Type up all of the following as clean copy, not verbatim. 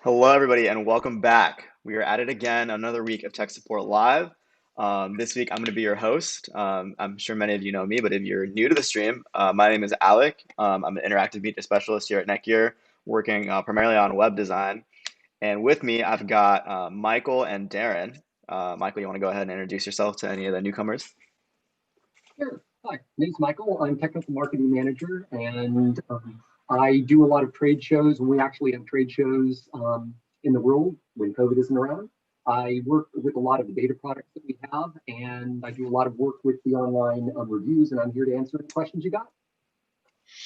Hello, everybody, and welcome back. We are at it again, another week of Tech Support Live. This week, I'm going to be your host. I'm sure many of you know me, but if you're new to the stream, my name is Alec. I'm an interactive media specialist here at NETGEAR, working primarily on web design. And with me, I've got Michael and Darren. Michael, you want to go ahead and introduce yourself to any of the newcomers? Sure. Hi, name's Michael. I'm technical marketing manager, and I do a lot of trade shows. We actually have trade shows in the world when COVID isn't around. I work with a lot of the data products that we have, and I do a lot of work with the online reviews, and I'm here to answer any questions you got.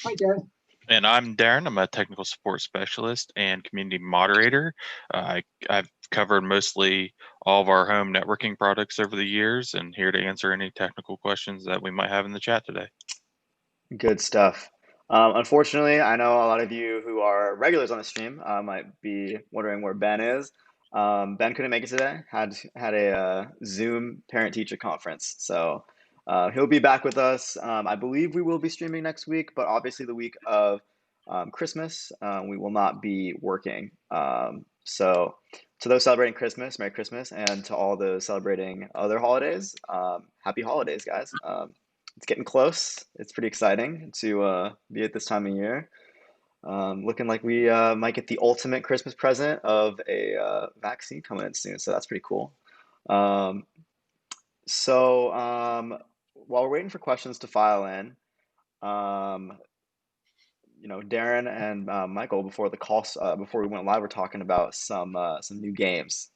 Hi, Darren. And I'm Darren. I'm a technical support specialist and community moderator. I've covered mostly all of our home networking products over the years and here to answer any technical questions that we might have in the chat today. Good stuff. Unfortunately, I know a lot of you who are regulars on the stream might be wondering where Ben is. Ben couldn't make it today. Had a Zoom parent-teacher conference, so he'll be back with us. I believe we will be streaming next week, but obviously the week of Christmas, we will not be working. So to those celebrating Christmas, Merry Christmas, and to all those celebrating other holidays, Happy Holidays, guys. It's getting close. It's pretty exciting to be at this time of year. Looking like we might get the ultimate Christmas present of a vaccine coming in soon, so that's pretty cool. Um, so while we're waiting for questions to file in, um, Darren and Michael before the call, before we went live, we're talking about some new games.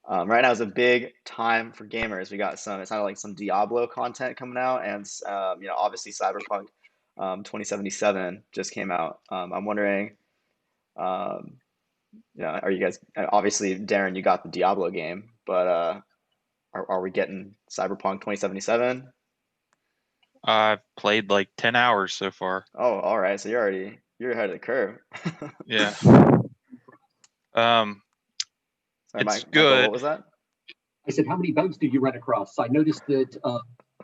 Right now is a big time for gamers. We got some, it sounded like some Diablo content coming out, and obviously Cyberpunk 2077 just came out. I'm wondering, um, are you guys, obviously Darren, you got the Diablo game, but are we getting Cyberpunk 2077? I've played like 10 hours so far. Oh, all right. So you're ahead of the curve. Yeah. Sorry, It's Michael, good. what was that? I said, how many bugs did you run across? I noticed that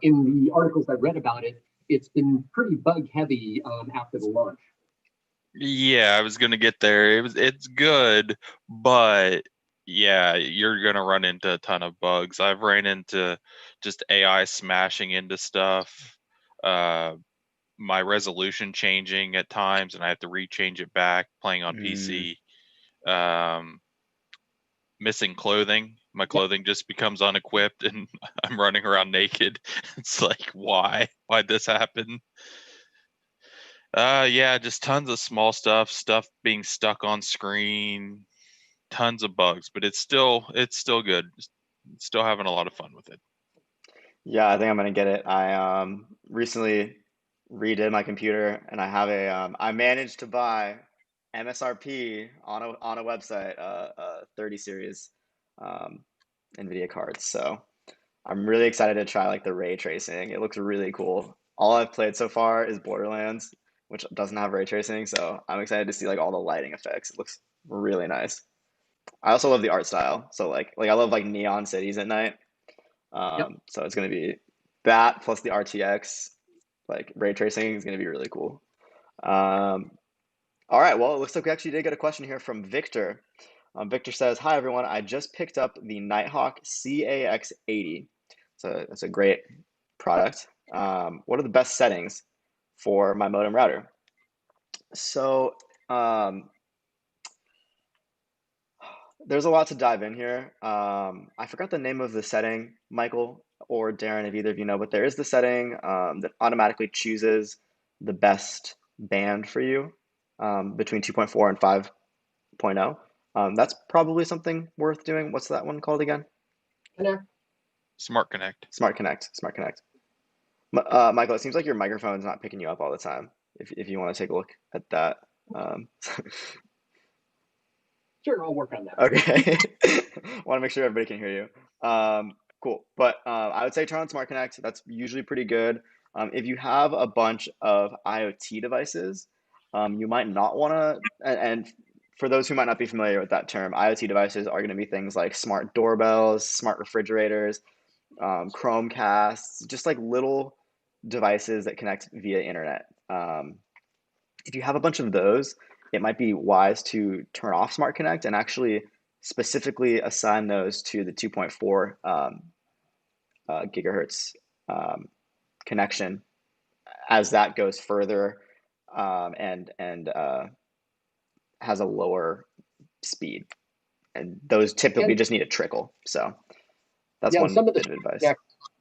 in the articles I read about it, it's been pretty bug heavy after the launch. Yeah, I was gonna get there. It's good, but yeah, you're gonna run into a ton of bugs. I've ran into just AI smashing into stuff, my resolution changing at times, and I have to rechange it back. Playing on PC, missing clothing. My clothing just becomes unequipped, and I'm running around naked. It's like, why? Why'd this happen? Yeah, just tons of small stuff being stuck on screen, tons of bugs, but it's still good. Still having a lot of fun with it. Yeah, I think I'm gonna get it. I recently redid my computer, and I managed to buy MSRP on a website, a 30 series um, NVIDIA cards. So I'm really excited to try like the ray tracing. It looks really cool. All I've played so far is Borderlands, which doesn't have ray tracing, so I'm excited to see like all the lighting effects. It looks really nice. I also love the art style. So like I love like neon cities at night. So it's going to be that plus the RTX, like ray tracing is going to be really cool. All right, well, it looks like we actually did get a question here from Victor. Victor says, "Hi everyone, I just picked up the Nighthawk CAX80. It's a great product. What are the best settings for my modem router?" So there's a lot to dive in here. I forgot the name of the setting, Michael or Darren, if either of you know, but there is the setting that automatically chooses the best band for you between 2.4 and 5.0. That's probably something worth doing. What's that one called again? Smart Connect. Smart Connect. Smart Connect. Michael, it seems like your microphone's not picking you up all the time. If you want to take a look at that. Sure, I'll work on that. Okay. Want to make sure everybody can hear you. Cool. But I would say turn on Smart Connect. That's usually pretty good. If you have a bunch of IoT devices, you might not want to, and for those who might not be familiar with that term, IoT devices are going to be things like smart doorbells, smart refrigerators, Chromecasts, just like little devices that connect via internet. If you have a bunch of those, it might be wise to turn off Smart Connect and actually specifically assign those to the 2.4 gigahertz connection as that goes further and has a lower speed. And those typically And just need a trickle. So that's yeah, and one some of the bit of advice. Smart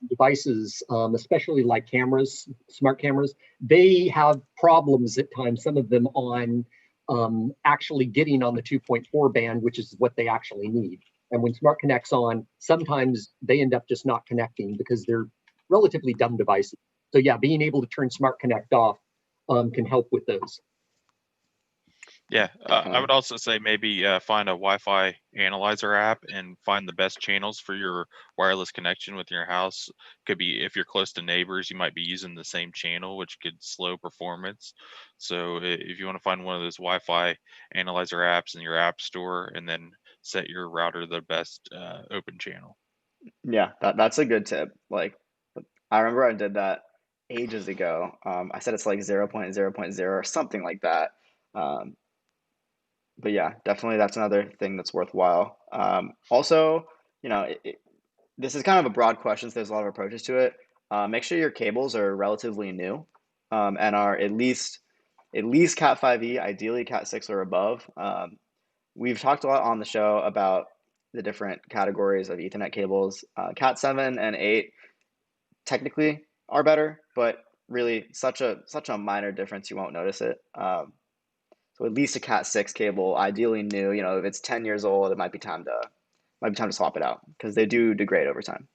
devices, especially like cameras, smart cameras, they have problems at times, some of them on actually getting on the 2.4 band, which is what they actually need. And when Smart Connect's on, sometimes they end up just not connecting because they're relatively dumb devices. So yeah, being able to turn Smart Connect off can help with those. Yeah, I Definitely. would also say maybe find a Wi-Fi analyzer app and find the best channels for your wireless connection with your house. Could be if you're close to neighbors, you might be using the same channel, which could slow performance. So if you want to find one of those Wi-Fi analyzer apps in your app store, and then set your router the best open channel. Yeah, that's a good tip. Like I remember I did that ages ago. I said it's like 0.0.0 or something like that. Um, but yeah, definitely that's another thing that's worthwhile. Also, you know, this is kind of a broad question, so there's a lot of approaches to it. Make sure your cables are relatively new and are at least Cat 5e, ideally Cat 6 or above. We've talked a lot on the show about the different categories of Ethernet cables. Cat 7 and 8 technically are better, but really such a minor difference you won't notice it. So at least a Cat 6 cable, ideally new. You know, if it's 10 years old, it might be time to swap it out because they do degrade over time.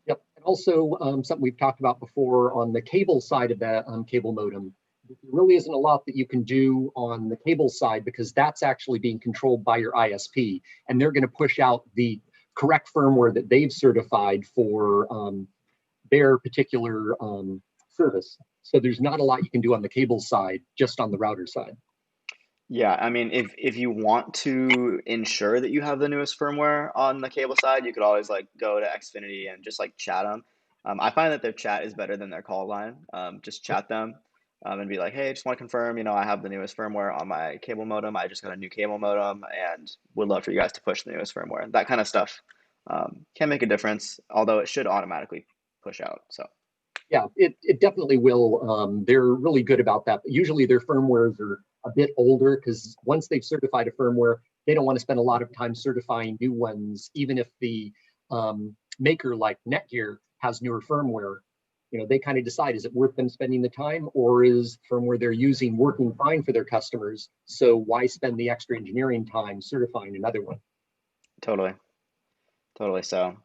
Yep. And also something we've talked about before on the cable side of that cable modem. There really isn't a lot that you can do on the cable side because that's actually being controlled by your ISP, and they're going to push out the correct firmware that they've certified for their particular service. So there's not a lot you can do on the cable side, just on the router side. Yeah, I mean, if you want to ensure that you have the newest firmware on the cable side, you could always like go to Xfinity and just like chat them. I find that their chat is better than their call line. Just chat them and be like, hey, just want to confirm, I have the newest firmware on my cable modem. I just got a new cable modem and would love for you guys to push the newest firmware. That kind of stuff can make a difference, although it should automatically push out. So Yeah, it definitely will. They're really good about that. But usually their firmwares are a bit older because once they've certified a firmware, they don't want to spend a lot of time certifying new ones, even if the maker like NETGEAR has newer firmware. They kind of decide, is it worth them spending the time, or is firmware they're using working fine for their customers? So why spend the extra engineering time certifying another one? totally, totally. So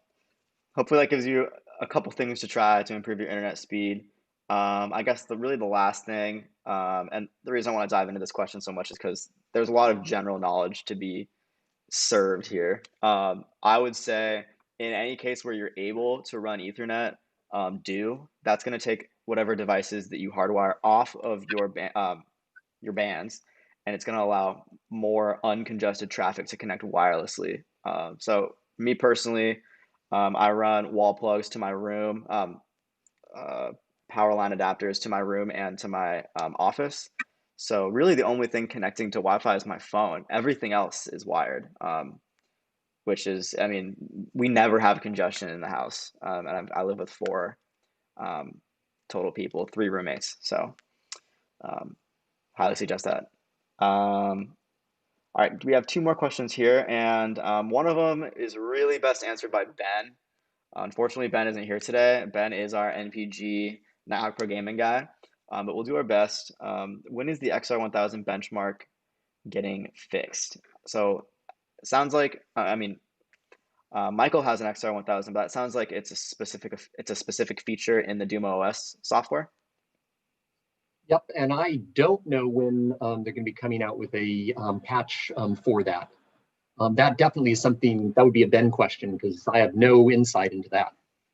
hopefully that gives you a couple things to try to improve your internet speed. I guess the last thing, and the reason I want to dive into this question so much is because there's a lot of general knowledge to be served here. I would say in any case where you're able to run Ethernet, that's going to take whatever devices that you hardwire off of your bands, and it's going to allow more uncongested traffic to connect wirelessly. So me personally, I run wall plugs to my room, uh, power line adapters to my room and to my office. So really, the only thing connecting to Wi-Fi is my phone. Everything else is wired, which is, I mean, we never have congestion in the house, and I live with four um, total people, three roommates. So um, highly suggest that. All right, we have two more questions here, and one of them is really best answered by Ben. Unfortunately, Ben isn't here today. Ben is our NPG Nighthawk Pro Gaming guy, but we'll do our best. When is the XR1000 benchmark getting fixed? So it sounds like, I mean, Michael has an XR1000, but it sounds like it's a specific feature in the Doom OS software. Yep, and I don't know when they're going to be coming out with a patch for that. That definitely is something that would be a Ben question because I have no insight into that.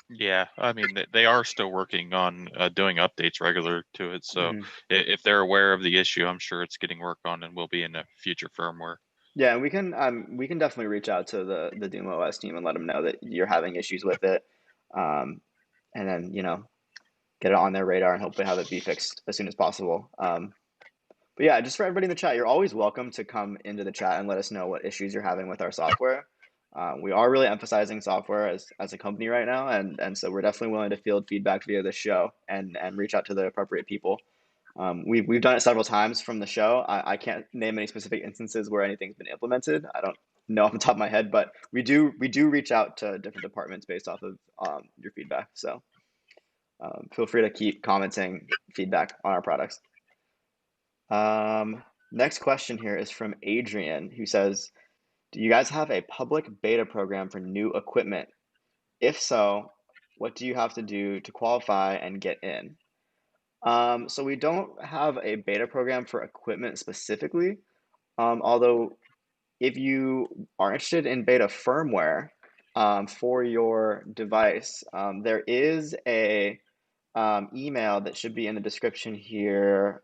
Yeah, I mean they are still working on doing updates regular to it. So Mhm. if they're aware of the issue, I'm sure it's getting worked on and will be in a future firmware. Yeah, and we can definitely reach out to the Doom OS team and let them know that you're having issues with it, um, and then get it on their radar and hopefully have it be fixed as soon as possible. But yeah, just for everybody in the chat, you're always welcome to come into the chat and let us know what issues you're having with our software. We are really emphasizing software as a company right now, and so we're definitely willing to field feedback via the show and reach out to the appropriate people. We've done it several times from the show. I can't name any specific instances where anything's been implemented. I don't know off the top of my head, but we do reach out to different departments based off of your feedback. So feel free to keep commenting feedback on our products. Next question here is from Adrian, who says, do you guys have a public beta program for new equipment? If so, what do you have to do to qualify and get in? So we don't have a beta program for equipment specifically, although if you are interested in beta firmware for your device, there is a email that should be in the description here.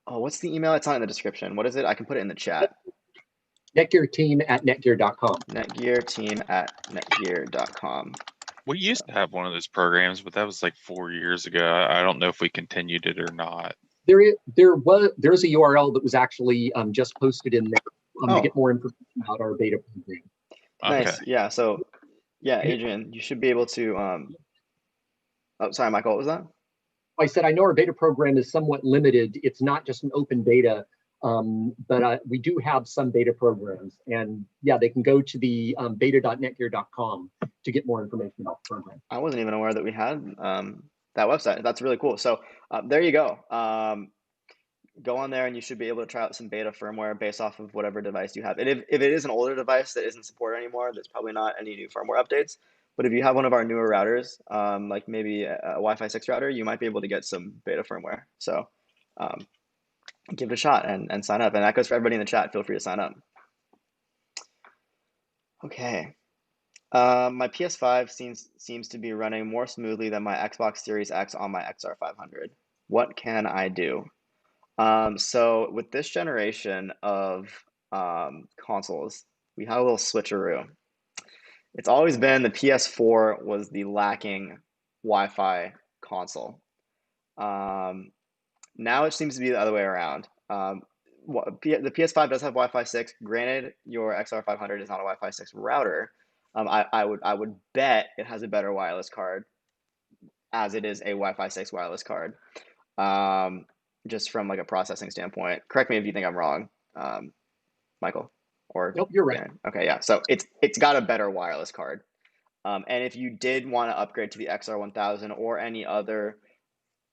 Oh, what's the email? It's not in the description. What is it? I can put it in the chat. NETGEAR team at netgear.com. NETGEAR team at netgear.com. We used to have one of those programs, but that was like 4 years ago. I don't know if we continued it or not. There's a URL that was actually just posted in there to get more information about our beta program. Nice. Okay. Yeah. So, yeah, Adrian, you should be able to. Oh, sorry, Michael. What was that? I said I know our beta program is somewhat limited. It's not just an open beta, but we do have some beta programs, and yeah, they can go to the beta.netgear.com to get more information about the program. I wasn't even aware that we had that website. That's really cool. So there you go. Go on there and you should be able to try out some beta firmware based off of whatever device you have. And if it is an older device that isn't supported anymore, there's probably not any new firmware updates. But if you have one of our newer routers, like maybe a Wi-Fi 6 router, you might be able to get some beta firmware. So give it a shot and sign up. And that goes for everybody in the chat. Feel free to sign up. Okay. My PS5 seems to be running more smoothly than my Xbox Series X on my XR500. What can I do? So with this generation of consoles, we had a little switcheroo. It's always been the PS4 was the lacking Wi-Fi console. Now it seems to be the other way around. The PS5 does have Wi-Fi 6. Granted, your XR500 is not a Wi-Fi 6 router. I would bet it has a better wireless card, as it is a Wi-Fi 6 wireless card. Just from like a processing standpoint. Correct me if you think I'm wrong, Michael. Or nope, you're right. Dan. Okay, yeah. So it's got a better wireless card. And if you did want to upgrade to the XR1000 or any other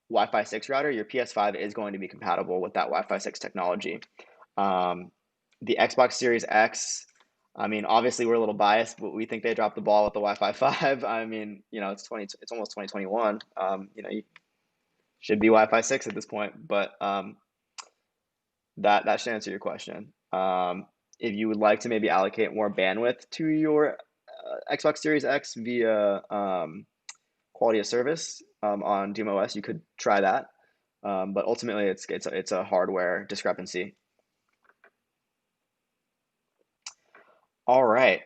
Wi-Fi 6 router, your PS5 is going to be compatible with that Wi-Fi 6 technology. The Xbox Series X, I mean, obviously we're a little biased, but we think they dropped the ball with the Wi-Fi 5. I mean, it's almost 2021. You should be Wi-Fi 6 at this point, but that should answer your question. If you would like to maybe allocate more bandwidth to your Xbox Series X via quality of service on Doom OS, you could try that. But ultimately, it's a hardware discrepancy. All right.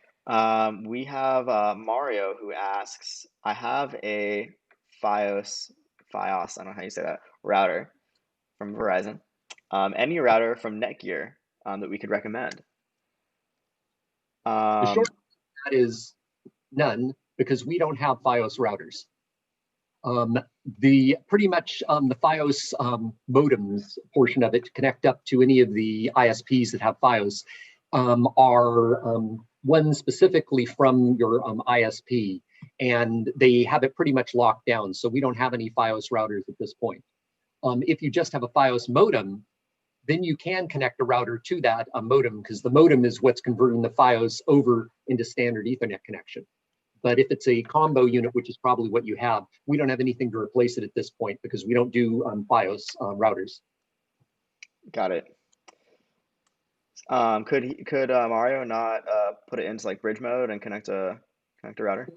We have Mario who asks, I have a FiOS, I don't know how you say that, router from Verizon. Any router from NETGEAR that we could recommend? The short answer is none, because we don't have FiOS routers. Pretty much the FiOS modems portion of it to connect up to any of the ISPs that have FiOS are one specifically from your ISP, and they have it pretty much locked down. So we don't have any FiOS routers at this point. If you just have a FiOS modem, then you can connect a router to that modem, because the modem is what's converting the FiOS over into standard Ethernet connection. But if it's a combo unit, which is probably what you have, we don't have anything to replace it at this point because we don't do FiOS routers. Got it. Could Mario not put it into like bridge mode and connect a router?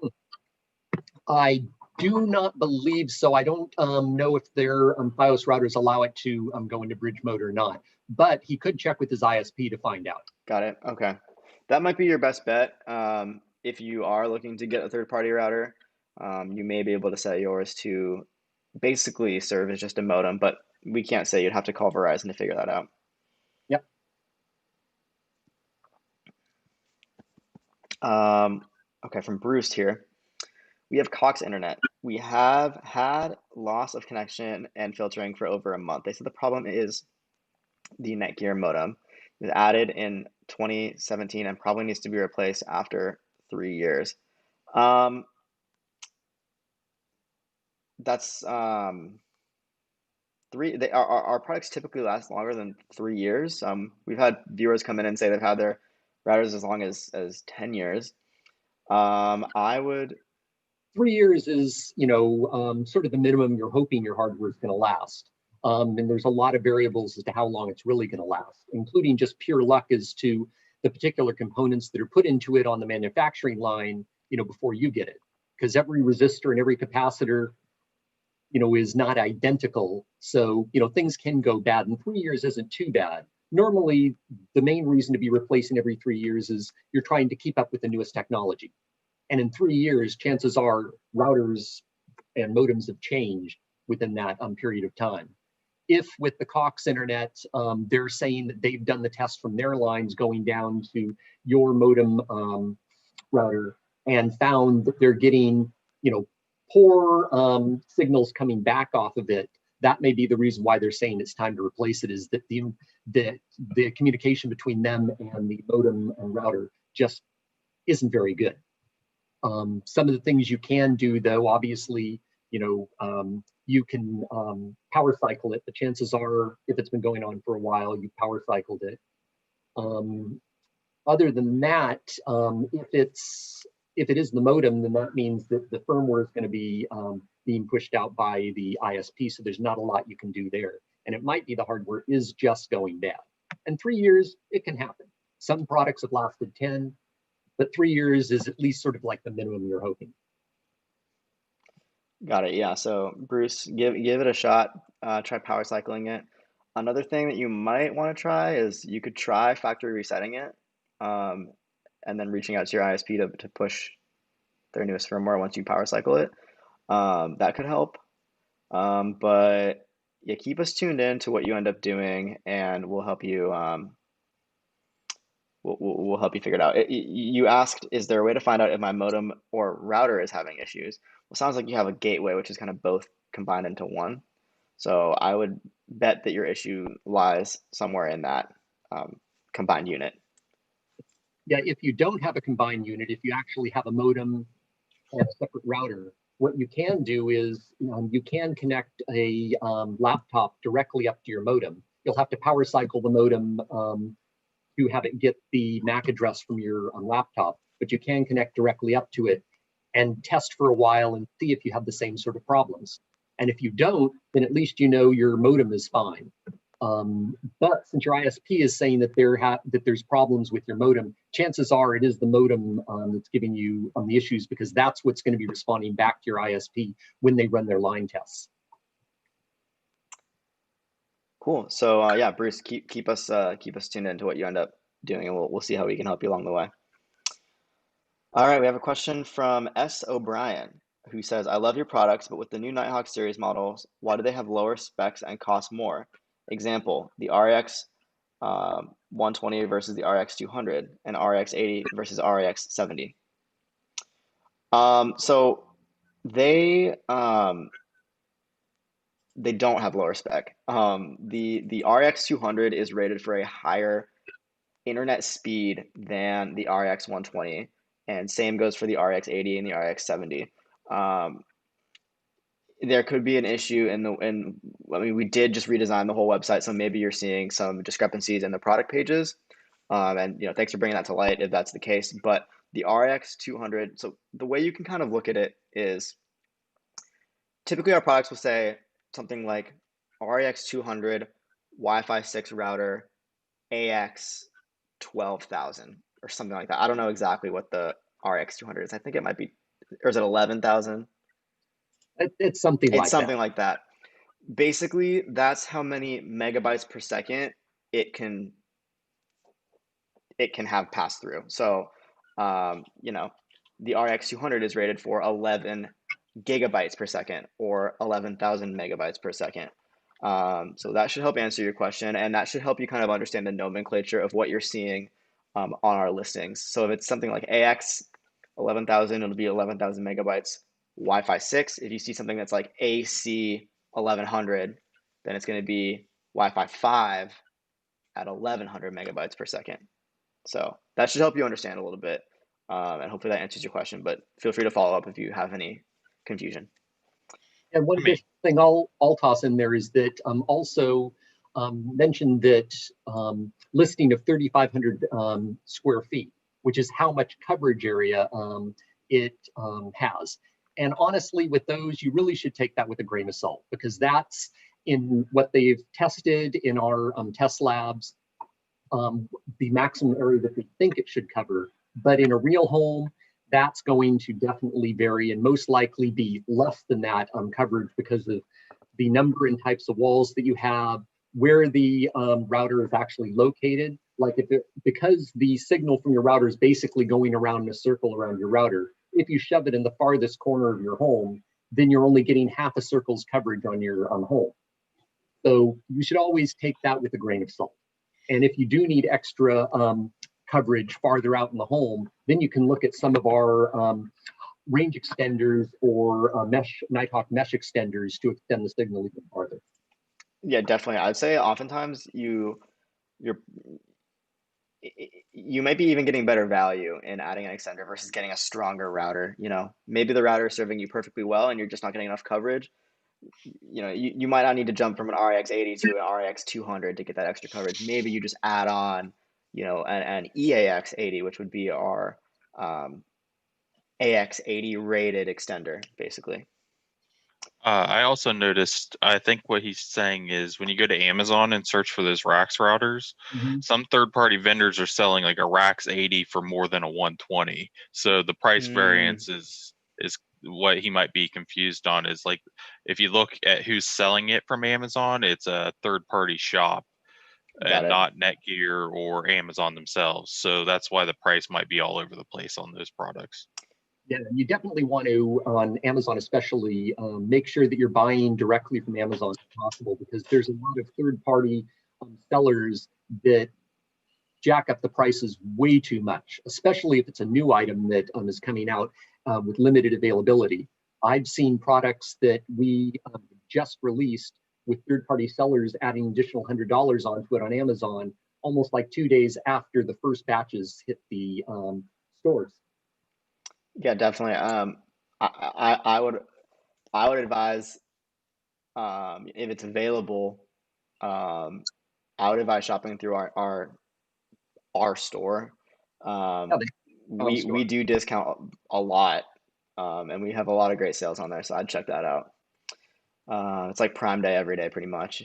I do not believe so. I don't know if their FiOS routers allow it to go into bridge mode or not, but he could check with his ISP to find out. Got it. Okay. That might be your best bet. If you are looking to get a third-party router, you may be able to set yours to basically serve as just a modem, but we can't say. You'd have to call Verizon to figure that out. Yep. Okay, from Bruce here. We have Cox Internet. We have had loss of connection and filtering for over a month. They said the problem is the NETGEAR modem. It was added in 2017 and probably needs to be replaced after 3 years. That's our products typically last longer than 3 years. We've had viewers come in and say they've had their routers as long as 10 years. I would 3 years is, sort of the minimum you're hoping your hardware is going to last. And there's a lot of variables as to how long it's really going to last, including just pure luck as to the particular components that are put into it on the manufacturing line, before you get it. Because every resistor and every capacitor, is not identical. So, things can go bad, and 3 years isn't too bad. Normally, the main reason to be replacing every 3 years is you're trying to keep up with the newest technology. And in 3 years, chances are routers and modems have changed within that period of time. If with the Cox Internet, they're saying that they've done the test from their lines going down to your modem router and found that they're getting, poor signals coming back off of it, that may be the reason why they're saying it's time to replace it, is that the communication between them and the modem and router just isn't very good. Some of the things you can do, though, obviously, you can power cycle it. The chances are, if it's been going on for a while, you power cycled it. Other than that, if it is the modem, then that means that the firmware is going to be being pushed out by the ISP. So there's not a lot you can do there. And it might be the hardware is just going bad. And 3 years, it can happen. Some products have lasted 10, but 3 years is at least sort of like the minimum you're hoping. Got it. Yeah. So Bruce, give it a shot. Try power cycling it. Another thing that you might want to try is you could try factory resetting it, and then reaching out to your ISP to push their newest firmware once you power cycle it. That could help. But yeah, keep us tuned in to what you end up doing, and we'll help you. We'll help you figure it out. You asked, is there a way to find out if my modem or router is having issues? Well, it sounds like you have a gateway, which is kind of both combined into one. So I would bet that your issue lies somewhere in that combined unit. Yeah, if you don't have a combined unit, if you actually have a modem and a separate router, what you can do is you can connect a laptop directly up to your modem. You'll have to power cycle the modem to have it get the MAC address from your laptop, but you can connect directly up to it and test for a while and see if you have the same sort of problems. And if you don't, then at least your modem is fine. But since your ISP is saying that there's problems with your modem, chances are it is the modem that's giving you the issues, because that's what's going to be responding back to your ISP when they run their line tests. Cool. So yeah, Bruce, keep us tuned into what you end up doing, and we'll see how we can help you along the way. All right, we have a question from S. O'Brien, who says, I love your products, but with the new Nighthawk series models, why do they have lower specs and cost more? Example, the RX 120 versus the RX 200, and RX 80 versus RX 70. So they don't have lower spec. The RX 200 is rated for a higher internet speed than the RX 120, and same goes for the RX 80 and the RX 70. There could be an issue I mean, we did just redesign the whole website, so maybe you're seeing some discrepancies in the product pages. And thanks for bringing that to light if that's the case. But the RX 200, so the way you can kind of look at it is typically our products will say something like RX 200 Wi-Fi 6 router AX 12,000 or something like that. I don't know exactly what the RX 200 is. I think it might be, or is it 11,000? It's something like that. It's something like that. Basically, that's how many megabytes per second it can have pass through. So, the RX 200 is rated for 11 gigabytes per second or 11,000 megabytes per second. So that should help answer your question, and that should help you kind of understand the nomenclature of what you're seeing on our listings. So if it's something like AX 11,000, it'll be 11,000 megabytes. Wi-Fi 6, if you see something that's like AC 1100, then it's going to be Wi-Fi 5 at 1100 megabytes per second. So that should help you understand a little bit, and hopefully that answers your question. But feel free to follow up if you have any confusion. And one I mean, additional thing I'll toss in there is that also mentioned that listing of 3,500 square feet, which is how much coverage area it has. And honestly, with those, you really should take that with a grain of salt, because that's in what they've tested in our test labs, the maximum area that they think it should cover. But in a real home, that's going to definitely vary and most likely be less than that coverage, because of the number and types of walls that you have, where the router is actually located. Like because the signal from your router is basically going around in a circle around your router, if you shove it in the farthest corner of your home, then you're only getting half a circle's coverage on your home. So you should always take that with a grain of salt. And if you do need extra coverage farther out in the home, then you can look at some of our range extenders or Nighthawk mesh extenders to extend the signal even farther. Yeah, definitely. I'd say oftentimes you might be even getting better value in adding an extender versus getting a stronger router. Maybe the router is serving you perfectly well and you're just not getting enough coverage. You might not need to jump from an RX 80 to an RX 200 to get that extra coverage. Maybe you just add on, an EAX 80, which would be our AX 80 rated extender, basically. I also noticed, I think what he's saying is when you go to Amazon and search for those RAX routers, some third-party vendors are selling like a RAX 80 for more than a 120. So the price variance is what he might be confused on. Is like, if you look at who's selling it from Amazon, it's a third-party shop Got and it. not NETGEAR or Amazon themselves. So that's why the price might be all over the place on those products. Yeah, you definitely want to, on Amazon especially, make sure that you're buying directly from Amazon if possible, because there's a lot of third-party sellers that jack up the prices way too much, especially if it's a new item that is coming out with limited availability. I've seen products that we just released with third-party sellers adding additional $100 onto it on Amazon, almost like 2 days after the first batches hit the stores. Yeah, definitely. I would advise, if it's available, I would advise shopping through our store. Yeah, We do discount a lot, and we have a lot of great sales on there, so I'd check that out. It's like Prime Day every day, pretty much.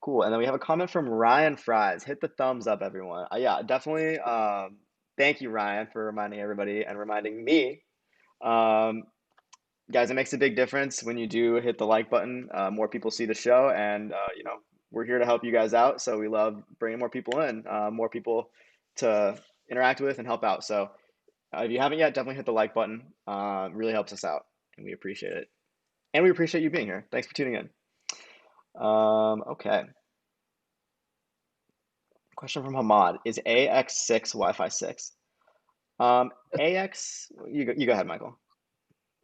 Cool. And then we have a comment from Ryan Fries. Hit the thumbs up, everyone. Yeah, definitely. Thank you, Ryan, for reminding everybody and reminding me. Guys, it makes a big difference when you do hit the like button. More people see the show, and we're here to help you guys out. So we love bringing more people in, more people to interact with and help out. So if you haven't yet, definitely hit the like button. It really helps us out, and we appreciate it. And we appreciate you being here. Thanks for tuning in. Okay. Question from Hamad. Is AX6 Wi-Fi 6? AX, you go ahead, Michael.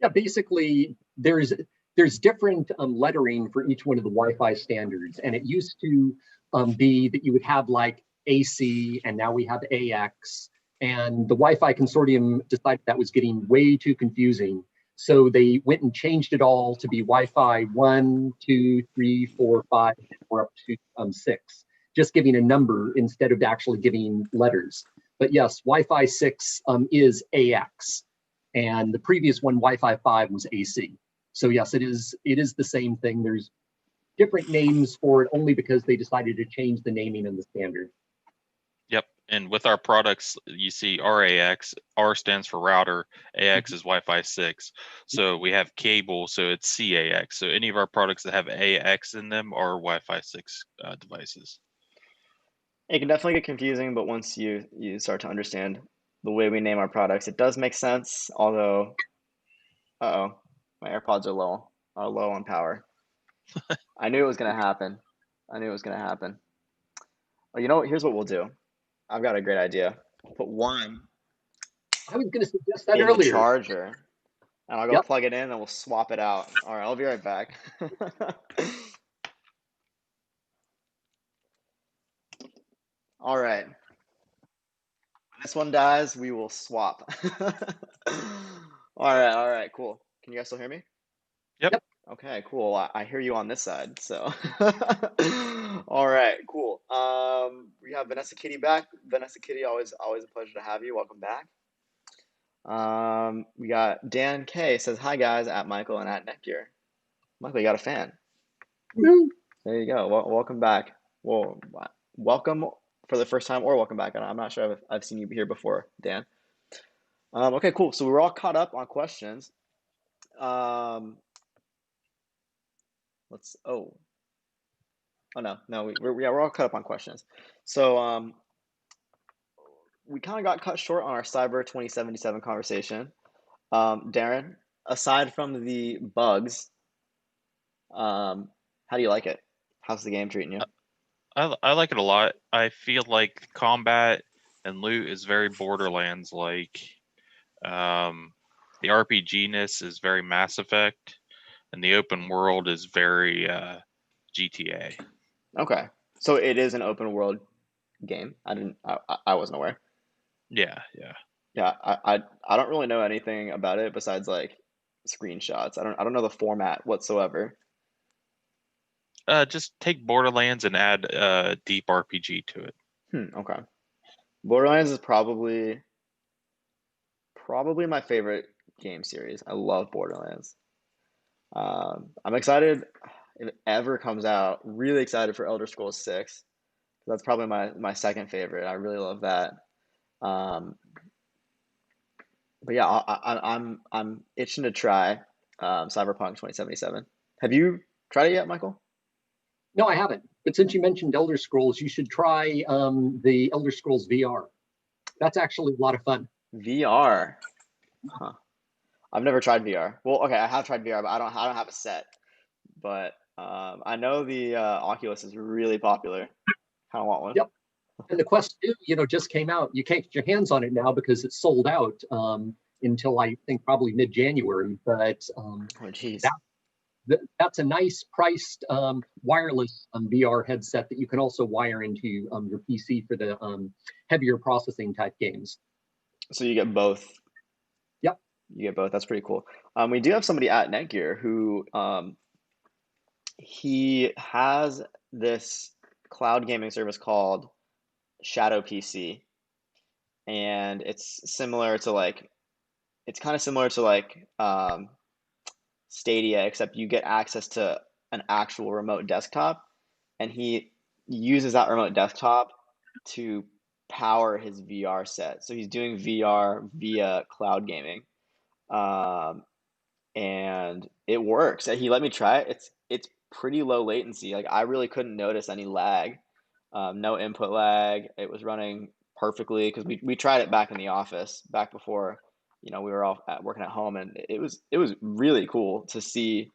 Yeah, basically, there's different lettering for each one of the Wi-Fi standards, and it used to be that you would have like AC, and now we have AX, and the Wi-Fi consortium decided that was getting way too confusing, so they went and changed it all to be Wi-Fi 1, 2, 3, 4, 5, and we're up to 6, just giving a number instead of actually giving letters. But yes, Wi-Fi 6 is AX. And the previous one, Wi-Fi 5, was AC. So yes, it is the same thing. There's different names for it only because they decided to change the naming and the standard. Yep. And with our products, you see RAX, R stands for router, AX is Wi-Fi 6. So we have cable, so it's CAX. So any of our products that have AX in them are Wi-Fi 6 devices. It can definitely get confusing, but once you start to understand the way we name our products. It does make sense, although, uh-oh, my AirPods are low on power. I knew it was gonna happen. I knew it was gonna happen. Oh, you know what? Here's what we'll do. I've got a great idea. Put one I was going to suggest that in the earlier. charger, and I'll go Yep. plug it in, and we'll swap it out. All right, I'll be right back. All right. When this one dies, we will swap. All right, cool. Can you guys still hear me? Yep. Yep. Okay, cool. I hear you on this side, so. All right, cool. We have Vanessa Kitty back. Vanessa Kitty, always a pleasure to have you. Welcome back. We got Dan K says, hi guys, at Michael and at NETGEAR. Michael, you got a fan. Woo. There you go. Welcome back. Well, welcome for the first time, or welcome back. I'm not sure if I've seen you here before, Dan. Okay, cool. So we're all caught up on questions. Let's. Oh no, we're all caught up on questions. So we kind of got cut short on our Cyber 2077 conversation. Darren, aside from the bugs, how do you like it? How's the game treating you? I like it a lot. I feel like combat and loot is very Borderlands like. The RPG-ness is very Mass Effect, and the open world is very GTA. Okay, so it is an open world game. I wasn't aware. Yeah. Yeah, I don't really know anything about it besides like screenshots. I don't know the format whatsoever. Just take Borderlands and add deep RPG to it. Okay. Borderlands is probably my favorite game series. I love Borderlands. I'm excited if it ever comes out. Really excited for Elder Scrolls 6. That's probably my second favorite. I really love that. But yeah, I'm itching to try Cyberpunk 2077. Have you tried it yet, Michael? No, I haven't. But since you mentioned Elder Scrolls, you should try the Elder Scrolls VR. That's actually a lot of fun. VR. Huh. I've never tried VR. Well, okay, I have tried VR, but I don't have a set. But I know the Oculus is really popular. Kind of want one. Yep. And the Quest 2, just came out. You can't get your hands on it now because it's sold out until I think probably mid-January. But Oh, geez. that's a nice priced wireless VR headset that you can also wire into your PC for the heavier processing type games. So you get both. Yep. You get both. That's pretty cool. We do have somebody at Netgear who he has this cloud gaming service called Shadow PC, and it's kind of similar to like Stadia, except you get access to an actual remote desktop, and he uses that remote desktop to power his VR set. So he's doing VR via cloud gaming, and it works. He let me try it. It's pretty low latency. Like I really couldn't notice any lag, no input lag. It was running perfectly because we tried it back in the office back before we were all working at home, and it was really cool to see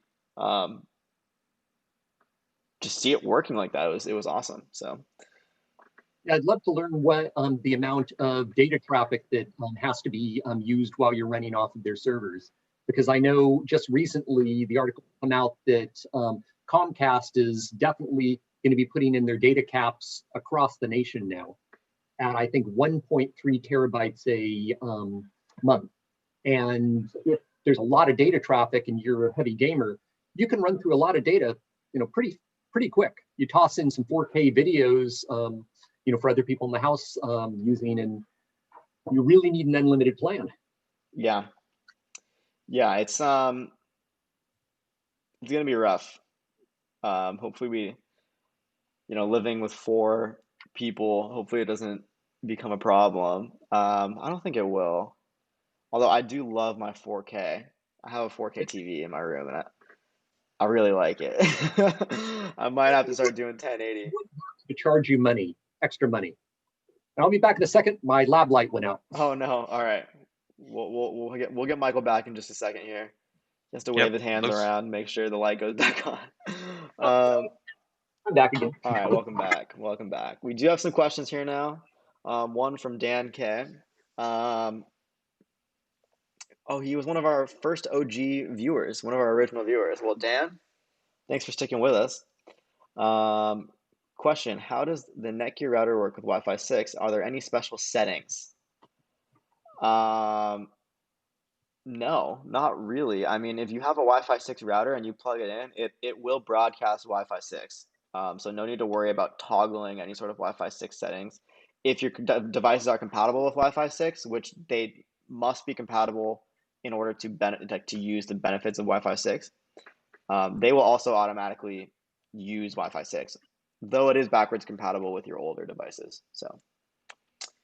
just see it working like that. It was awesome. So Yeah, I'd love to learn what the amount of data traffic that has to be used while you're running off of their servers. Because I know just recently the article came out that Comcast is definitely going to be putting in their data caps across the nation now at I think 1.3 terabytes a month. And if there's a lot of data traffic and you're a heavy gamer, you can run through a lot of data, pretty quick. You toss in some 4K videos, for other people in the house using, and you really need an unlimited plan. yeah, it's gonna be rough. Hopefully we, living with 4 people, hopefully it doesn't become a problem. I don't think it will. Although I do love my 4K. I have a 4K TV in my room, and I really like it. I might have to start doing 1080. To charge you extra money. I'll be back in a second. My lab light went out. Oh no! All right, we'll get Michael back in just a second here. He has to wave his hands around, make sure the light goes back on. I'm back again. All right, welcome back. Welcome back. We do have some questions here now. One from Dan K. Oh, he was one of our first OG viewers, one of our original viewers. Well, Dan, thanks for sticking with us. Question: how does the NETGEAR router work with Wi-Fi 6? Are there any special settings? No, not really. I mean, if you have a Wi-Fi 6 router and you plug it in, it will broadcast Wi-Fi 6. So no need to worry about toggling any sort of Wi-Fi 6 settings. If your devices are compatible with Wi-Fi 6, which they must be compatible in order to use the benefits of Wi-Fi 6, they will also automatically use Wi-Fi 6, though it is backwards compatible with your older devices. So.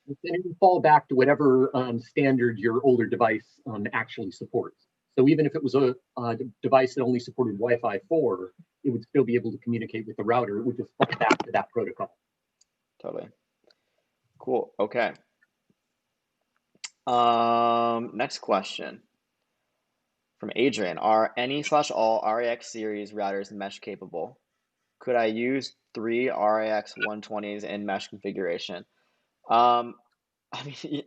Then it would fall back to whatever standard your older device actually supports. So even if it was a device that only supported Wi-Fi 4, it would still be able to communicate with the router. It would just fall back to that protocol. Totally. Cool. Okay. Next question from Adrian. Are any/all RAX series routers mesh capable? Could I use 3 RAX 120s in mesh configuration? I mean,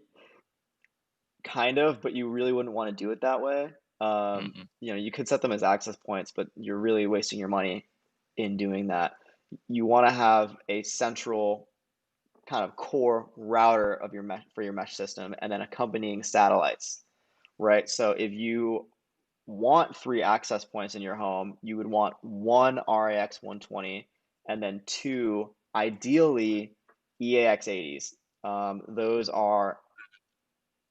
kind of, but you really wouldn't want to do it that way. You could set them as access points, but you're really wasting your money in doing that. You want to have a central kind of core router of your mesh for your mesh system, and then accompanying satellites, right? So if you want 3 access points in your home, you would want 1 RAX 120 and then 2, ideally, EAX 80s. Those are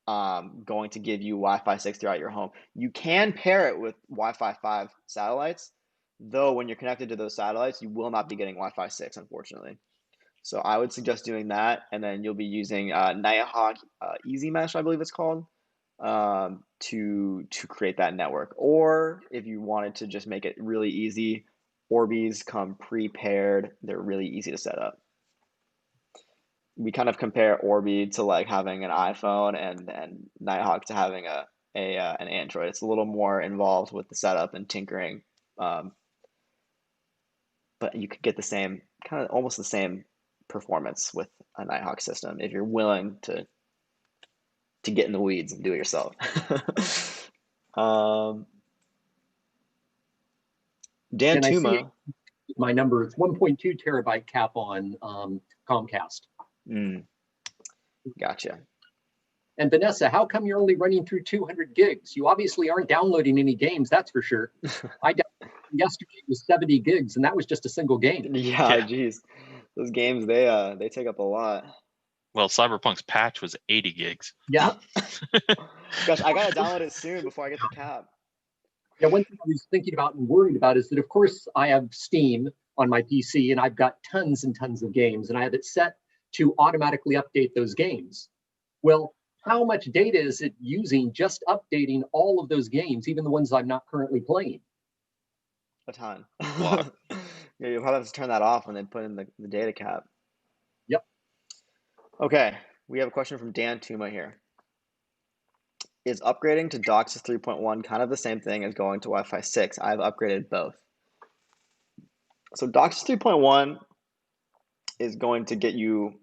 going to give you Wi-Fi 6 throughout your home. You can pair it with Wi-Fi 5 satellites, though when you're connected to those satellites, you will not be getting Wi-Fi 6, unfortunately. So I would suggest doing that, and then you'll be using Nighthawk Easy Mesh, I believe it's called, to create that network. Or if you wanted to just make it really easy, Orbeez come pre-paired. They're really easy to set up. We kind of compare Orbi to like having an iPhone and Nighthawk to having an Android. It's a little more involved with the setup and tinkering, but you could get the same kind of almost the same performance with a Nighthawk system if you're willing to get in the weeds and do it yourself. Dan Tuma. My number is 1.2 terabyte cap on Comcast. Gotcha. And Vanessa, how come you're only running through 200 gigs? You obviously aren't downloading any games, that's for sure. I downloaded yesterday was 70 gigs, and that was just a single game. Yeah, geez. Those games, they take up a lot. Well, Cyberpunk's patch was 80 gigs. Yeah. Gosh, I gotta download it soon before I get the cap. Yeah, one thing I was thinking about and worried about is that, of course, I have Steam on my PC, and I've got tons and tons of games, and I have it set to automatically update those games. Well, how much data is it using just updating all of those games, even the ones I'm not currently playing? A ton. Yeah, you'll probably have to turn that off when they put in the data cap. Yep. Okay, we have a question from Dan Tuma here. Is upgrading to Docsis 3.1 kind of the same thing as going to Wi-Fi 6? I've upgraded both. So Docsis 3.1 is going to get you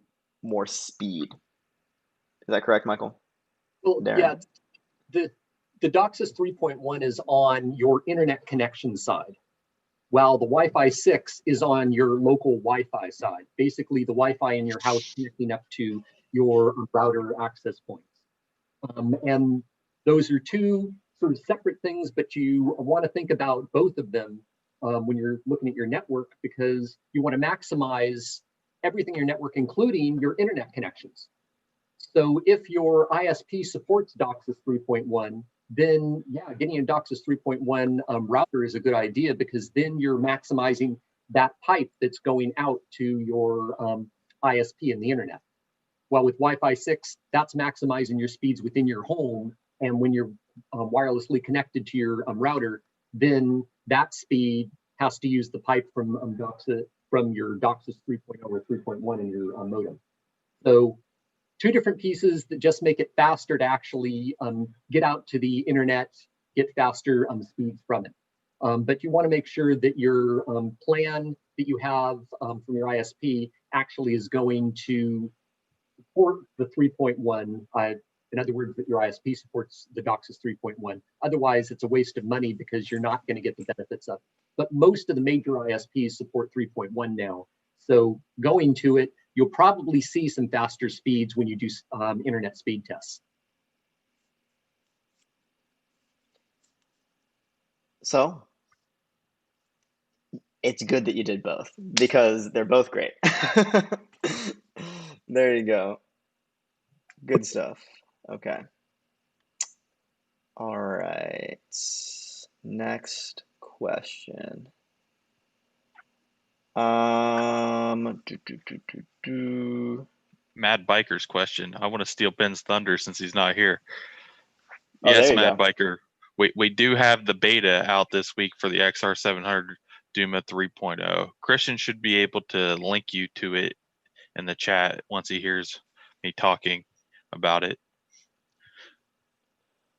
more speed. Is that correct, Michael? Well, Darren? Yeah, the Docsis 3.1 is on your internet connection side, while the Wi-Fi 6 is on your local Wi-Fi side, basically the Wi-Fi in your house connecting up to your router access points. And those are two sort of separate things, but you want to think about both of them when you're looking at your network, because you want to maximize everything in your network, including your internet connections. So if your ISP supports Docsis 3.1, then yeah, getting a Docsis 3.1 router is a good idea, because then you're maximizing that pipe that's going out to your ISP in the internet. While with Wi-Fi 6, that's maximizing your speeds within your home. And when you're wirelessly connected to your router, then that speed has to use the pipe from your Docsis 3.0 or 3.1 in your modem. So two different pieces that just make it faster to actually get out to the internet, get faster speeds from it. But you want to make sure that your plan that you have from your ISP actually is going to support the 3.1. In other words, that your ISP supports the Docsis 3.1. Otherwise, it's a waste of money because you're not going to get the benefits of it. But most of the major ISPs support 3.1 now. So going to it, you'll probably see some faster speeds when you do internet speed tests. So it's good that you did both because they're both great. There you go. Good stuff. Okay. All right. Next question. Mad Biker's question. I want to steal Ben's thunder since he's not here. Oh, Yes, there you Mad go. Biker. We do have the beta out this week for the XR700 Duma 3.0. Christian should be able to link you to it in the chat once he hears me talking about it.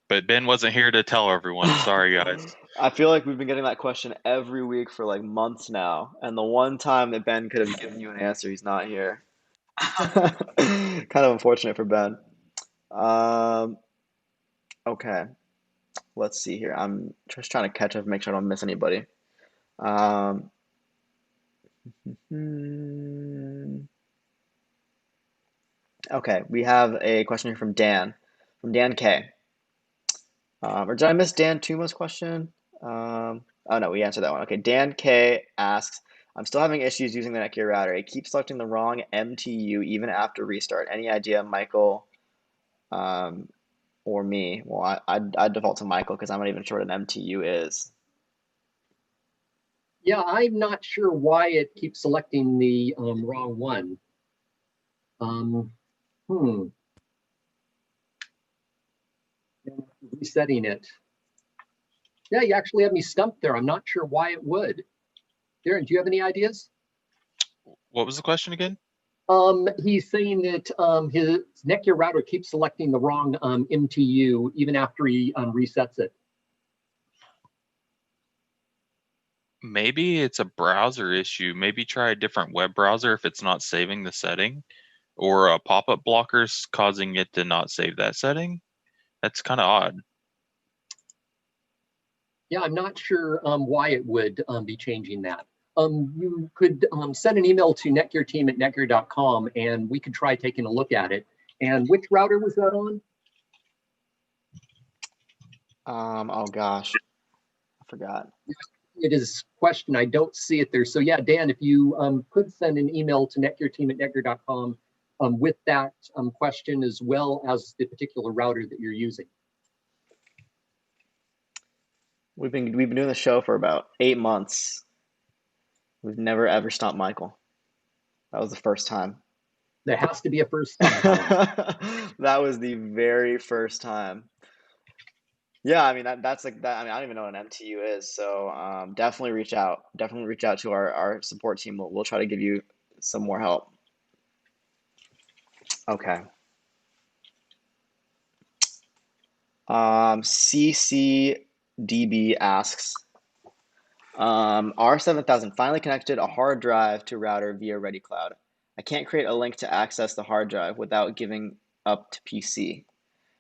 But Ben wasn't here to tell everyone. Sorry, guys. I feel like we've been getting that question every week for like months now, and the one time that Ben could have given you an answer, he's not here. Kind of unfortunate for Ben. Okay, let's see here. I'm just trying to catch up, make sure I don't miss anybody. Okay, we have a question here from Dan K. Or did I miss Dan Tuma's question? Oh no, we answered that one. Okay, Dan K asks, I'm still having issues using the NETGEAR router. It keeps selecting the wrong MTU even after restart. Any idea, Michael, or me? Well, I'd default to Michael because I'm not even sure what an MTU is. Yeah, I'm not sure why it keeps selecting the wrong one. Resetting it. Yeah, you actually have me stumped there. I'm not sure why it would. Darren, do you have any ideas? What was the question again? He's saying that his NETGEAR router keeps selecting the wrong MTU even after he resets it. Maybe it's a browser issue. Maybe try a different web browser if it's not saving the setting, or a pop-up blocker's causing it to not save that setting. That's kind of odd. Yeah, I'm not sure why it would be changing that. You could send an email to netgearteam@netgear.com and we could try taking a look at it. And which router was that on? Oh gosh, I forgot. It is question. I don't see it there. So yeah, Dan, if you could send an email to netgearteam@netgear.com with that question as well as the particular router that you're using. We've been doing the show for about 8 months. We've never ever stopped Michael. That was the first time. There has to be a first time. That was the very first time. Yeah, I mean that's like that. I mean, I don't even know what an MTU is, so definitely reach out. Definitely reach out to our support team. We'll try to give you some more help. Okay. CCDB asks, R7000 finally connected a hard drive to router via ReadyCloud. I can't create a link to access the hard drive without giving up to PC.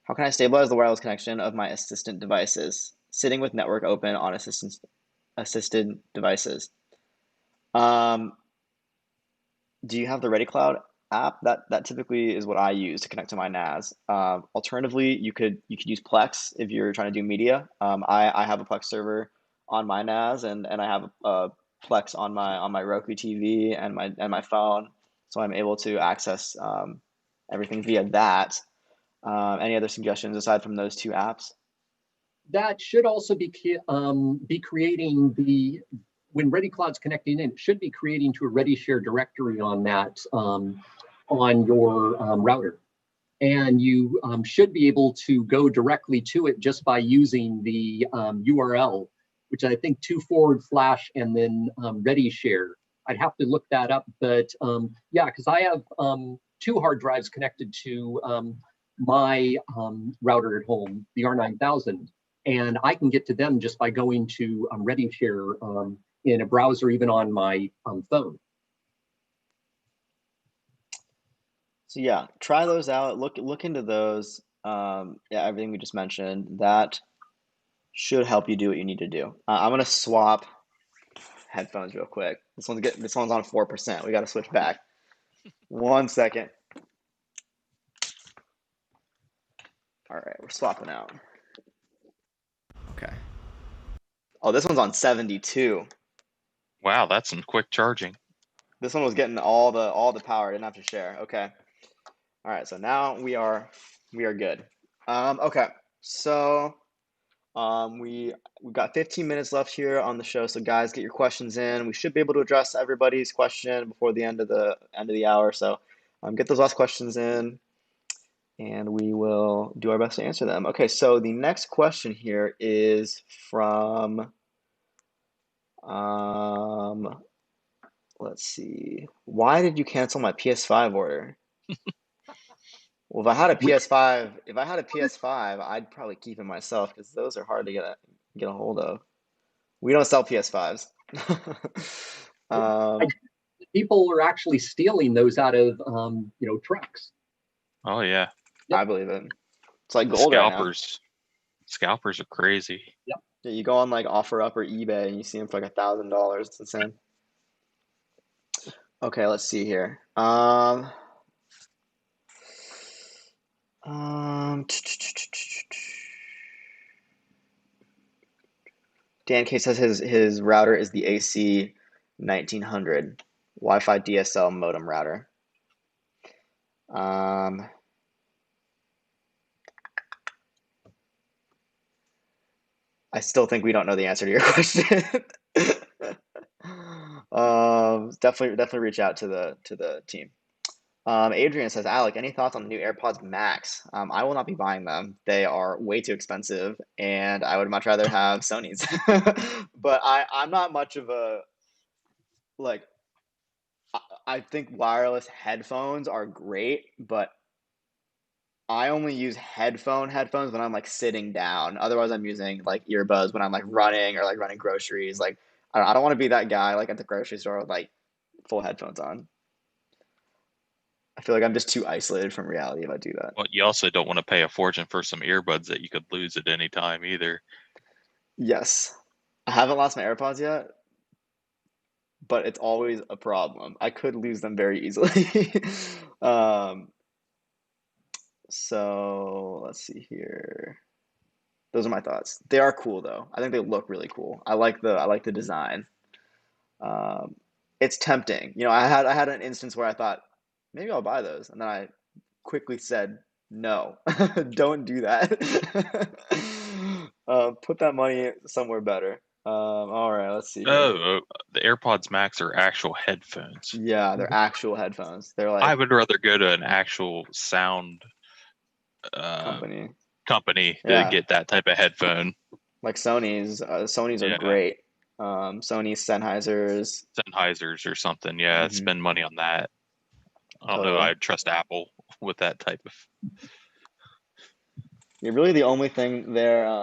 How can I stabilize the wireless connection of my assistant devices? Sitting with network open on assisted devices. Do you have the ReadyCloud app? That typically is what I use to connect to my NAS. Alternatively, you could use Plex if you're trying to do media. I have a Plex server on my NAS and I have a Plex on my Roku TV and my phone, so I'm able to access everything via that. Any other suggestions aside from those two apps? That should also be creating the, when ReadyCloud's connecting in, it should be creating to a ReadyShare directory on that, on your router. And you should be able to go directly to it just by using the URL, which I think 2/ and then ReadyShare. I'd have to look that up, but yeah, because I have two hard drives connected to my router at home, the R9000, and I can get to them just by going to ReadyShare in a browser, even on my phone. So yeah, try those out. Look into those. Yeah, everything we just mentioned, that should help you do what you need to do. I'm gonna swap headphones real quick. This one's on 4%. We got to switch back. 1 second. All right, we're swapping out. Okay. Oh, this one's on 72. Wow, that's some quick charging. This one was getting all the power. I didn't have to share. Okay. All right, so now we are good. Okay. So we've got 15 minutes left here on the show. So guys, get your questions in. We should be able to address everybody's question before the end of the hour. So get those last questions in, and we will do our best to answer them. Okay, so the next question here is from let's see. Why did you cancel my PS5 order? Well, if I had a PS5, I'd probably keep it myself because those are hard to get a hold of. We don't sell PS5s. People are actually stealing those out of trucks. Oh yeah. I believe it. It's like gold right now. Scalpers are crazy. Yep. Yeah, you go on like OfferUp or eBay and you see them for like $1,000. It's insane. Okay, let's see here. Dan K says his router is the AC 1900 Wi-Fi DSL modem router. I still think we don't know the answer to your question. Definitely reach out to the team. Adrian says, Alec, any thoughts on the new AirPods Max? I will not be buying them. They are way too expensive, and I would much rather have Sony's. But I'm not much of a, like, I think wireless headphones are great, but I only use headphones when I'm like sitting down. Otherwise, I'm using like earbuds when I'm like running or like running groceries. Like, I don't want to be that guy like at the grocery store with like full headphones on. I feel like I'm just too isolated from reality if I do that. Well, you also don't want to pay a fortune for some earbuds that you could lose at any time either. Yes. I haven't lost my AirPods yet, but it's always a problem. I could lose them very easily. So let's see here. Those are my thoughts. They are cool though. I think they look really cool. I like the design. It's tempting. I had an instance where I thought maybe I'll buy those, and then I quickly said no. Don't do that. Put that money somewhere better. All right, let's see here. Oh, the AirPods Max are actual headphones. Yeah, they're actual headphones. They're like I would rather go to an actual sound company to get that type of headphone. Like Sony's. Sony's are great. Sony's, Sennheisers or something. Yeah, spend money on that. I don't know. I'd trust Apple with that type of. Yeah, really, the only thing they're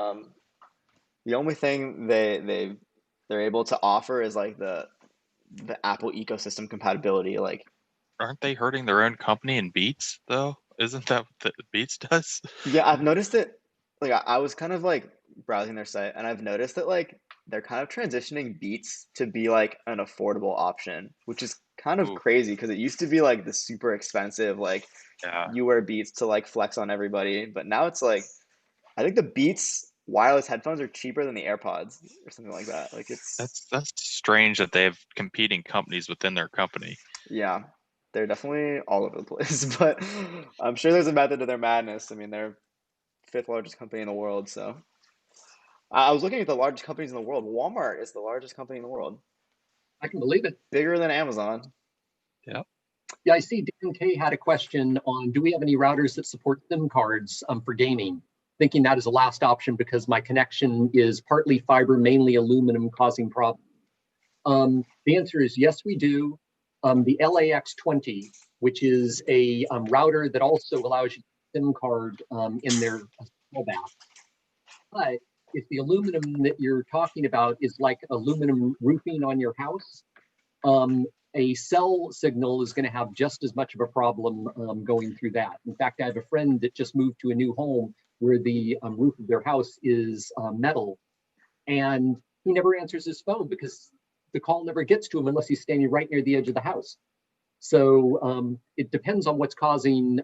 able to offer is like the Apple ecosystem compatibility. Like, aren't they hurting their own company in Beats though? Isn't that what Beats does? Yeah, I've noticed it. Like, I was kind of like browsing their site, and I've noticed that like they're kind of transitioning Beats to be like an affordable option, which is kind of crazy because it used to be like the super expensive, like you wear Beats to like flex on everybody, but now it's like I think the Beats wireless headphones are cheaper than the AirPods or something like that. Like that's strange that they have competing companies within their company. Yeah, they're definitely all over the place, but I'm sure there's a method to their madness. I mean, they're fifth largest company in the world, so. I was looking at the largest companies in the world. Walmart is the largest company in the world. I can believe it. Bigger than Amazon. Yeah. Yeah, I see Dan K had a question on, do we have any routers that support SIM cards for gaming? Thinking that is a last option because my connection is partly fiber, mainly aluminum, causing problems. The answer is yes, we do. The LAX20, which is a router that also allows you SIM card in their fallback. But if the aluminum that you're talking about is like aluminum roofing on your house, a cell signal is going to have just as much of a problem going through that. In fact, I have a friend that just moved to a new home where the roof of their house is metal, and he never answers his phone because the call never gets to him unless he's standing right near the edge of the house. So it depends on what's causing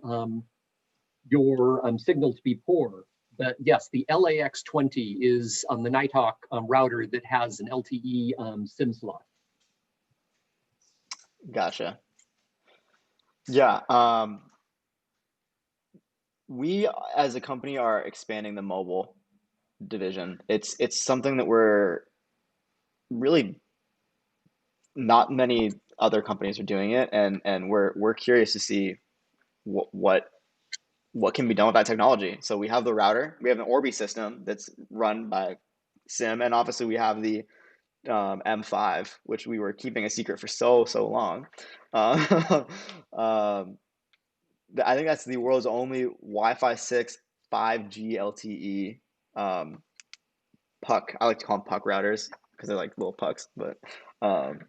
your signal to be poor. But yes, the LAX20 is the Nighthawk router that has an LTE SIM slot. Gotcha. Yeah. We as a company are expanding the mobile division. It's something that we're really not many other companies are doing it, and we're curious to see what can be done with that technology. So we have the router, we have an Orbi system that's run by SIM, and obviously we have the M5, which we were keeping a secret for so long. Um, I think that's the world's only Wi-Fi 6 5G LTE puck. I like to call them puck routers because they're like little pucks, but um,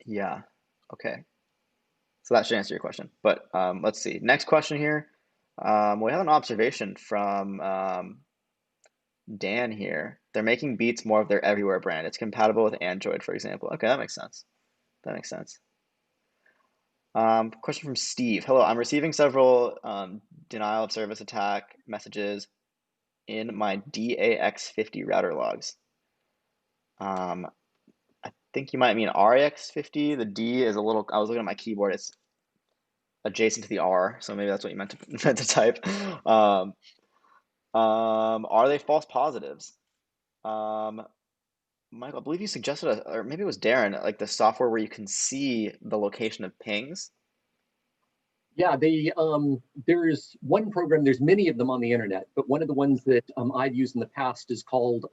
yeah. Okay. So that should answer your question. But let's see. Next question here. We have an observation from Dan here. They're making Beats more of their everywhere brand. It's compatible with Android, for example. Okay, that makes sense. That makes sense. Question from Steve. Hello, I'm receiving several denial of service attack messages in my DAX50 router logs. I think you might mean RAX50. The D is a little, I was looking at my keyboard, it's adjacent to the R, so maybe that's what you meant to type. Are they false positives? Michael, I believe you suggested, or maybe it was Darren, like the software where you can see the location of pings. Yeah, there's one program, there's many of them on the internet, but one of the ones that I've used in the past is called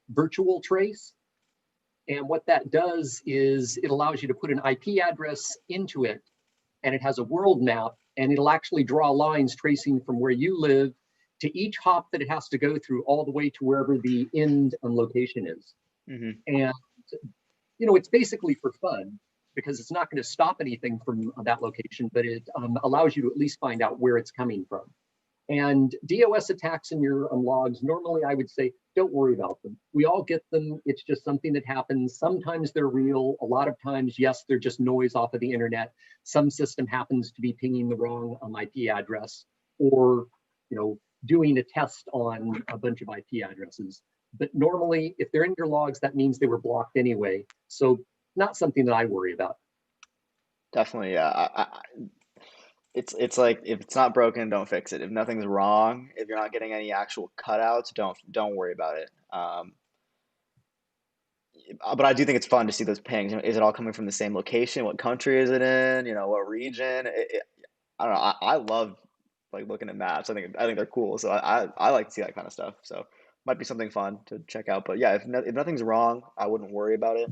Virtual Trace. And what that does is it allows you to put an IP address into it, and it has a world map, and it'll actually draw lines tracing from where you live to each hop that it has to go through all the way to wherever the end location is. Mm-hmm. And, you know, it's basically for fun because it's not going to stop anything from that location, but it allows you to at least find out where it's coming from. And DOS attacks in your logs, normally I would say, don't worry about them. We all get them. It's just something that happens. Sometimes they're real. A lot of times, yes, they're just noise off of the internet. Some system happens to be pinging the wrong IP address, or, you know, doing a test on a bunch of IP addresses. But normally, if they're in your logs, that means they were blocked anyway. So not something that I worry about. Definitely, yeah. It's like if it's not broken, don't fix it. If nothing's wrong, if you're not getting any actual cutouts, don't worry about it. But I do think it's fun to see those pings. You know, is it all coming from the same location? What country is it in? You know, what region? I don't know. I love like looking at maps. I think they're cool. So I like to see that kind of stuff. So might be something fun to check out. But yeah, if nothing's wrong, I wouldn't worry about it.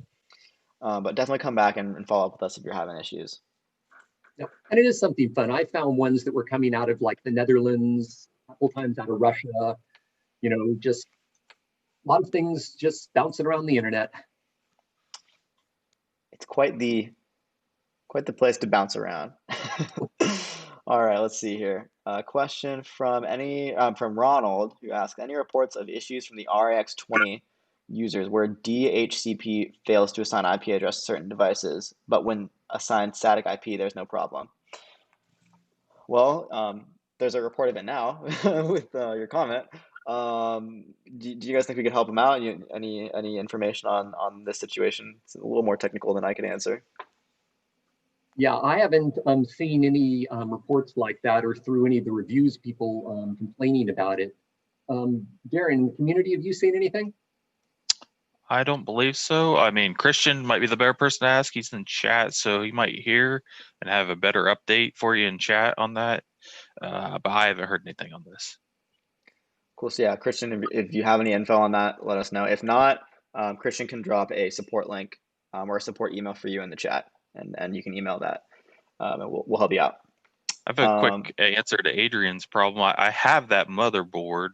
But definitely come back and follow up with us if you're having issues. Yeah, and it is something fun. I found ones that were coming out of like the Netherlands, a couple times out of Russia, you know, just a lot of things just bouncing around the internet. It's quite the place to bounce around. All right, let's see here. A question from from Ronald, who asked, any reports of issues from the RAX20 users where DHCP fails to assign IP address to certain devices, but when assigned static IP, there's no problem? Well, there's a report of it now with your comment. Do you guys think we could help them out? Any information on this situation? It's a little more technical than I can answer. Yeah, I haven't seen any reports like that or through any of the reviews people complaining about it. Darren, community, have you seen anything? I don't believe so. I mean, Christian might be the better person to ask. He's in chat, so he might hear and have a better update for you in chat on that. But I haven't heard anything on this. Cool. So yeah, Christian, if you have any info on that, let us know. If not, Christian can drop a support link or a support email for you in the chat, and you can email that. and we'll help you out. I have a quick answer to Adrian's problem. I have that motherboard,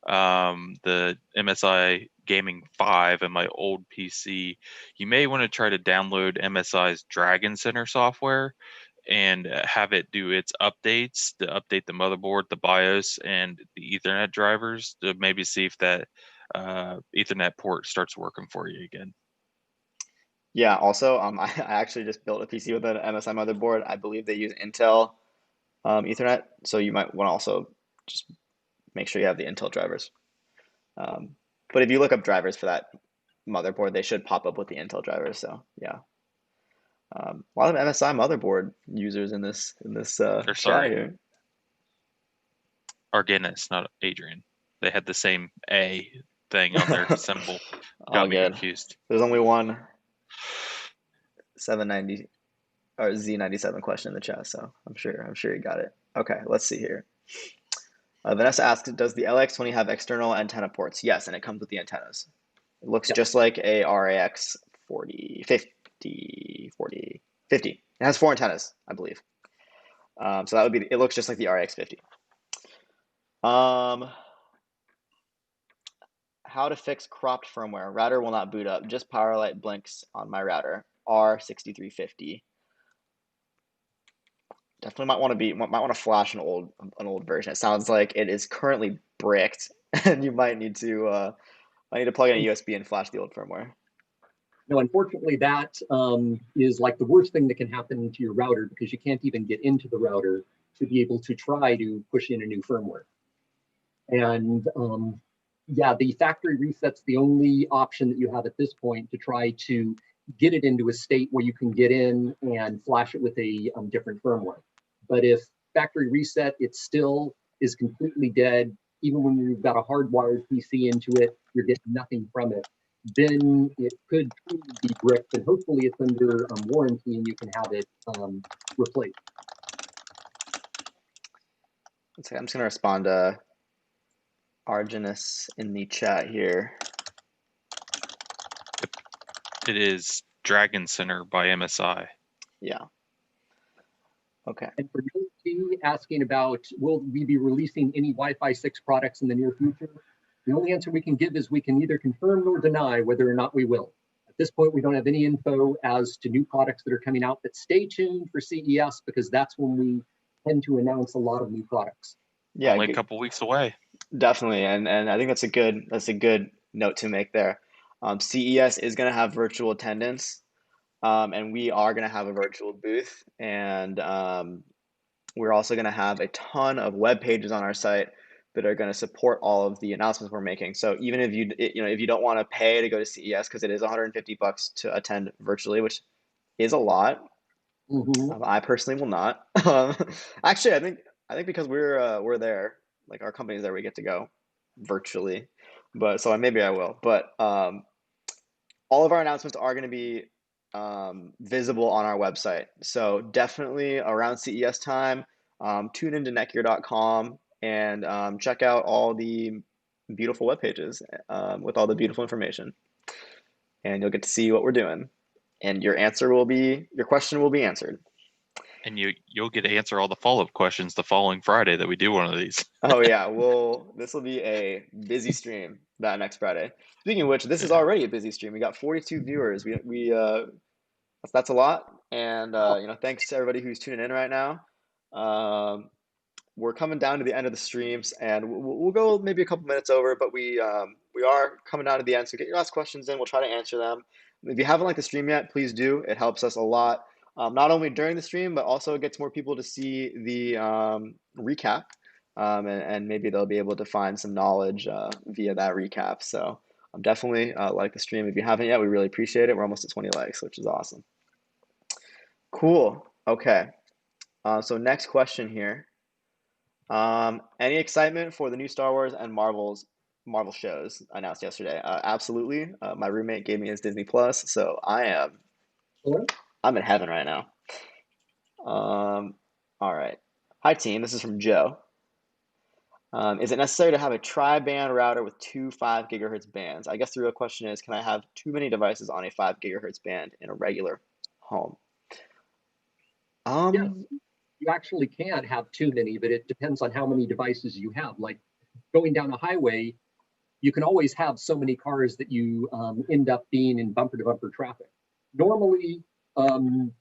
the MSI Gaming 5 in my old PC. You may want to try to download MSI's Dragon Center software and have it do its updates to update the motherboard, the BIOS, and the Ethernet drivers to maybe see if that Ethernet port starts working for you again. Yeah, also, I actually just built a PC with an MSI motherboard. I believe they use Intel Ethernet, so you might want to also just make sure you have the Intel drivers. But if you look up drivers for that motherboard, they should pop up with the Intel drivers. So yeah, a lot of MSI motherboard users in this Or chat sorry, here. Argenis, not Adrian. They had the same A thing on their symbol. All Got me good. confused. There's only one 790 or Z97 question in the chat, so I'm sure you got it. Okay, let's see here. Vanessa asks, does the LX20 have external antenna ports? Yes, and it comes with the antennas. It looks just like a RAX 40, 50, 40, 50. It has 4 antennas, I believe. So that would be, it looks just like the RAX 50. How to fix cropped firmware. Router will not boot up. Just power light blinks on my router. R6350. Definitely might want to flash an old version. It sounds like it is currently bricked, and you might need to plug in a USB and flash the old firmware. No, unfortunately, that is like the worst thing that can happen to your router, because you can't even get into the router to be able to try to push in a new firmware. And yeah, the factory reset's the only option that you have at this point to try to get it into a state where you can get in and flash it with a different firmware. But if factory reset, it still is completely dead. Even when you've got a hardwired PC into it, you're getting nothing from it. Then it could truly be bricked, and hopefully it's under warranty and you can have it replaced. I'm just going to respond to Argenis in the chat here. It is Dragon Center by MSI. Yeah. Okay. And for T asking about, will we be releasing any Wi-Fi 6 products in the near future? The only answer we can give is we can neither confirm nor deny whether or not we will. At this point, we don't have any info as to new products that are coming out, but stay tuned for CES, because that's when we tend to announce a lot of new products. Yeah, only a couple weeks away. Definitely, and I think that's a good note to make there. CES is going to have virtual attendance, and we are going to have a virtual booth, and we're also going to have a ton of web pages on our site that are going to support all of the announcements we're making. So even if if you don't want to pay to go to CES, because it is $150 to attend virtually, which is a lot. I personally will not. Actually, I think because we're there, like our company's there, we get to go virtually. But so maybe I will. But all of our announcements are going to be visible on our website. So definitely around CES time, tune into netgear.com and check out all the beautiful web pages with all the beautiful information. And you'll get to see what we're doing. And your question will be answered. And you'll get to answer all the follow-up questions the following Friday that we do one of these. Oh yeah, this will be a busy stream that next Friday. Speaking of which, this is already a busy stream. We got 42 viewers. That's a lot. And thanks to everybody who's tuning in right now. We're coming down to the end of the streams, and we'll go maybe a couple minutes over, but we are coming down to the end. So get your last questions in. We'll try to answer them. If you haven't liked the stream yet, please do. It helps us a lot. Not only during the stream, but also it gets more people to see the recap, and maybe they'll be able to find some knowledge via that recap. So definitely like the stream. If you haven't yet, we really appreciate it. We're almost at 20 likes, which is awesome. Cool. Okay. So next question here. Any excitement for the new Star Wars and Marvel shows announced yesterday? Absolutely. My roommate gave me his Disney Plus, so I'm in heaven right now. All right. Hi team, this is from Joe. Is it necessary to have a tri-band router with 2 5 gigahertz bands? I guess the real question is, can I have too many devices on a 5 gigahertz band in a regular home? Yeah, Um, you actually can have too many, but it depends on how many devices you have. Like going down a highway, you can always have so many cars that you end up being in bumper to bumper traffic. Normally, um,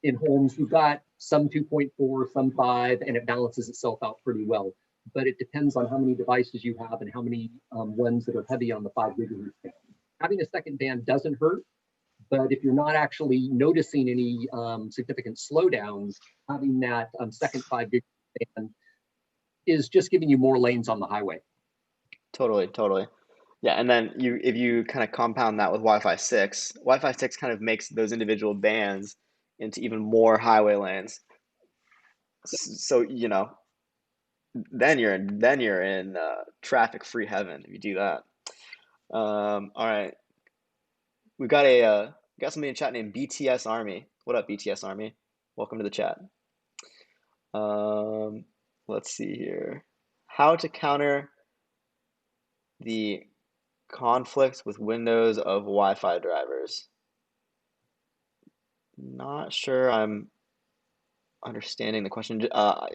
in homes, you've got some 2.4, some 5, and it balances itself out pretty well. But it depends on how many devices you have and how many ones that are heavy on the 5 gigahertz band. Having a second band doesn't hurt, but if you're not actually noticing any significant slowdowns, having that second 5 gigahertz band is just giving you more lanes on the highway. totally, totally. Yeah, and then if you kind of compound that with Wi-Fi 6 kind of makes those individual bands into even more highway lanes. So, then you're in traffic-free heaven if you do that. All right. We've got got somebody in chat named BTS Army. What up, BTS Army? Welcome to the chat. Um, let's see here. How to counter the conflict with Windows of Wi-Fi drivers. Not sure I'm understanding the question. I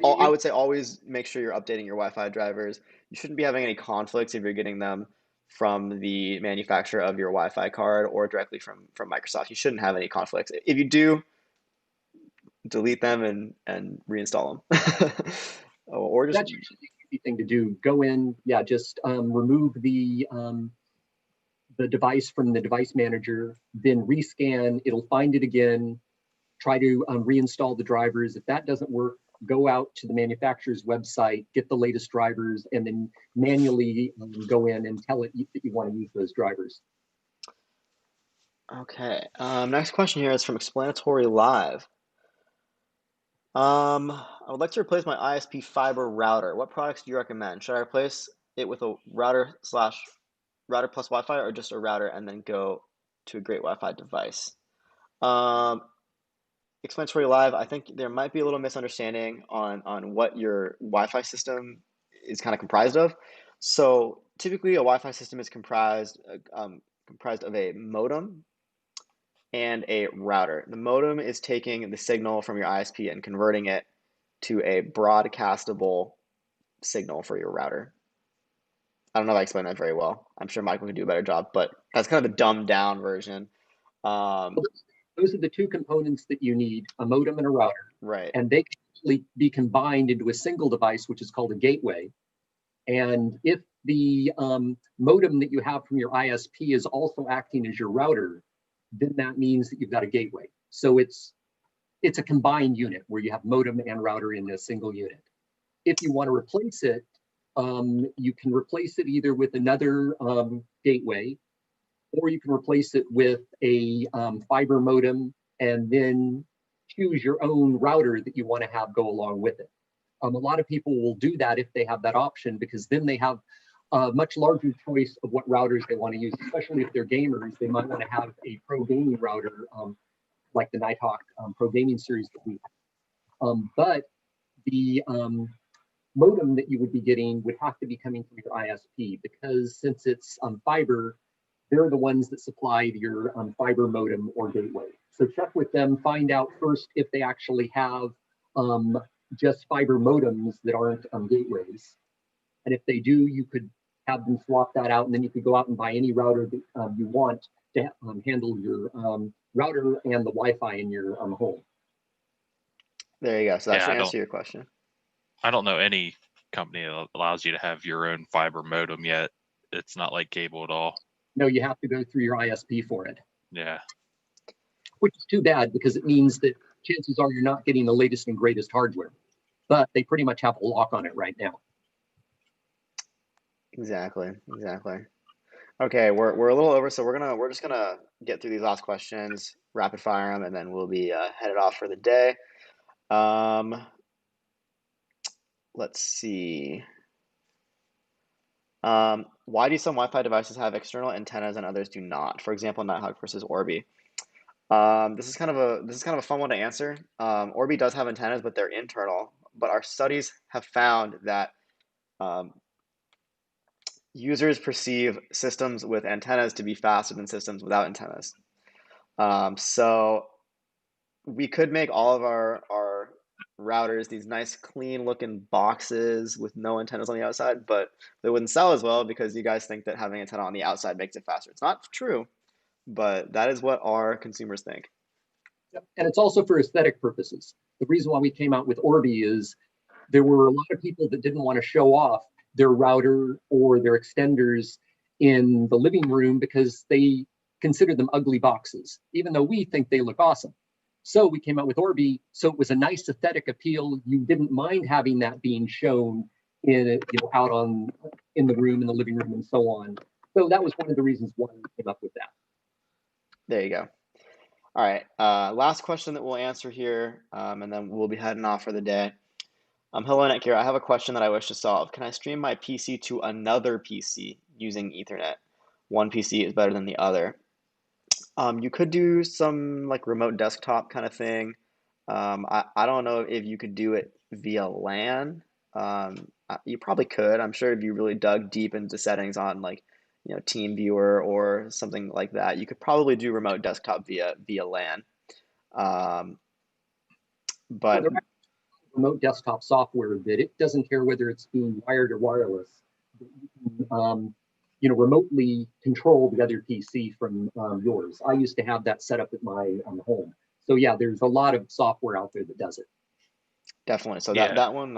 would say always make sure you're updating your Wi-Fi drivers. You shouldn't be having any conflicts if you're getting them from the manufacturer of your Wi-Fi card or directly from Microsoft. You shouldn't have any conflicts. If you do, delete them and reinstall them. Or just That's usually the easy thing to do. Go in, yeah, just remove the device from the device manager, then rescan. It'll find it again. Try to reinstall the drivers. If that doesn't work, go out to the manufacturer's website, get the latest drivers, and then manually go in and tell it that you want to use those drivers. okay. Next question here is from Explanatory Live. I would like to replace my ISP fiber router. What products do you recommend? Should I replace it with a router plus Wi-Fi or just a router and then go to a great Wi-Fi device? Um, Explanatory Live, I think there might be a little misunderstanding on what your Wi-Fi system is kind of comprised of. So typically, a Wi-Fi system is comprised of a modem and a router. The modem is taking the signal from your ISP and converting it to a broadcastable signal for your router. I don't know if I explained that very well. I'm sure Michael can do a better job, but that's kind of the dumbed down version. Those are the two components that you need, a modem and a router. Right. And they can actually be combined into a single device, which is called a gateway. And if the modem that you have from your ISP is also acting as your router, then that means that you've got a gateway. So it's a combined unit where you have modem and router in a single unit. If you want to replace it, you can replace it either with another gateway, or you can replace it with a fiber modem and then choose your own router that you want to have go along with it. A lot of people will do that if they have that option, because then they have a much larger choice of what routers they want to use, especially if they're gamers. They might want to have a pro gaming router like the Nighthawk Pro Gaming series that we have. But the modem that you would be getting would have to be coming from your ISP, because since it's fiber, they're the ones that supplied your fiber modem or gateway. So check with them, find out first if they actually have just fiber modems that aren't gateways. And if they do, you could have them swap that out, and then you could go out and buy any router that you want to handle your router and the Wi-Fi in your home. There you go. So that Yeah, should answer your question. I don't know any company that allows you to have your own fiber modem yet. It's not like cable at all. No, you have to go through your ISP for it. Yeah. Which is too bad, because it means that chances are you're not getting the latest and greatest hardware. But they pretty much have a lock on it right now. Exactly. Okay, we're a little over, so we're just gonna get through these last questions, rapid fire them, and then we'll be headed off for the day. Let's see. Why do some Wi-Fi devices have external antennas and others do not? For example, Nighthawk versus Orbi. This is kind of a fun one to answer. Orbi does have antennas, but they're internal. But our studies have found that users perceive systems with antennas to be faster than systems without antennas. So we could make all of our routers these nice clean looking boxes with no antennas on the outside, but they wouldn't sell as well because you guys think that having antenna on the outside makes it faster. It's not true, but that is what our consumers think. Yep. And it's also for aesthetic purposes. The reason why we came out with Orbi is there were a lot of people that didn't want to show off their router or their extenders in the living room because they considered them ugly boxes, even though we think they look awesome. So we came out with Orbi, so it was a nice aesthetic appeal. You didn't mind having that being shown in, out in the room, in the living room, and so on. So that was one of the reasons why we came up with that. There you go. All right, last question that we'll answer here, and then we'll be heading off for the day. Hello, NETGEAR. I have a question that I wish to solve. Can I stream my PC to another PC using Ethernet? One PC is better than the other. You could do some like remote desktop kind of thing. I don't know if you could do it via LAN. You probably could. I'm sure if you really dug deep into settings on like, TeamViewer or something like that, you could probably do remote desktop via LAN. But Well, remote desktop software that it doesn't care whether it's being wired or wireless. You can, remotely control the other PC from yours. I used to have that set up at my home. So yeah, there's a lot of software out there that does it. definitely. So Yeah. that one,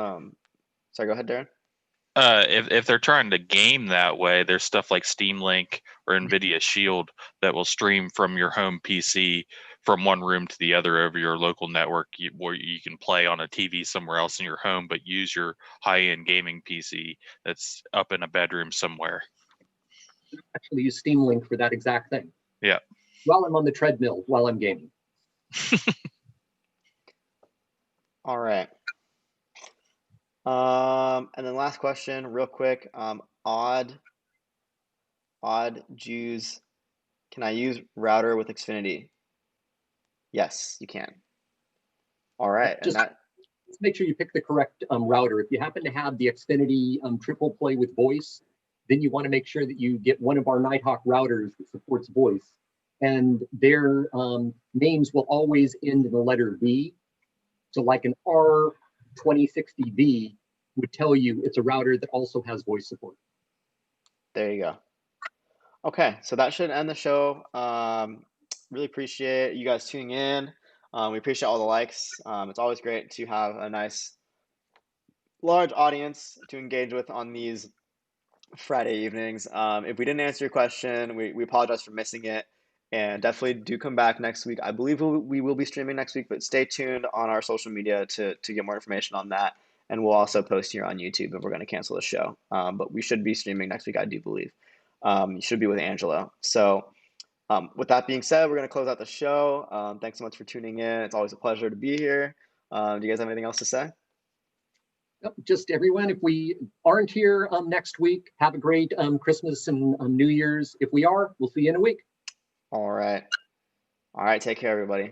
sorry, go ahead, Darren. If they're trying to game that way, there's stuff like Steam Link or NVIDIA Shield that will stream from your home PC from one room to the other over your local network, where you can play on a TV somewhere else in your home, but use your high-end gaming PC that's up in a bedroom somewhere. Actually use Steam Link for that exact thing. Yeah. While I'm on the treadmill, while I'm gaming. All right. And then last question, real quick. Odd Jews, can I use router with Xfinity? Yes, you can. All right, Just make sure you pick the correct router. If you happen to have the Xfinity triple play with voice, then you want to make sure that you get one of our Nighthawk routers that supports voice. And their names will always end in the letter V. So like an R2060V would tell you it's a router that also has voice support. There you go. Okay, so that should end the show. Really appreciate you guys tuning in. We appreciate all the likes. It's always great to have a nice, large audience to engage with on these Friday evenings. If we didn't answer your question, we apologize for missing it. And definitely do come back next week. I believe we will be streaming next week, but stay tuned on our social media to get more information on that. And we'll also post here on YouTube if we're going to cancel the show. But we should be streaming next week, I do believe. You should be with Angelo. So with that being said, we're going to close out the show. Thanks so much for tuning in. It's always a pleasure to be here. Do you guys have anything else to say? Just everyone, if we aren't here next week, have a great Christmas and New Year's. If we are, we'll see you in a week. All right. All right. Take care, everybody.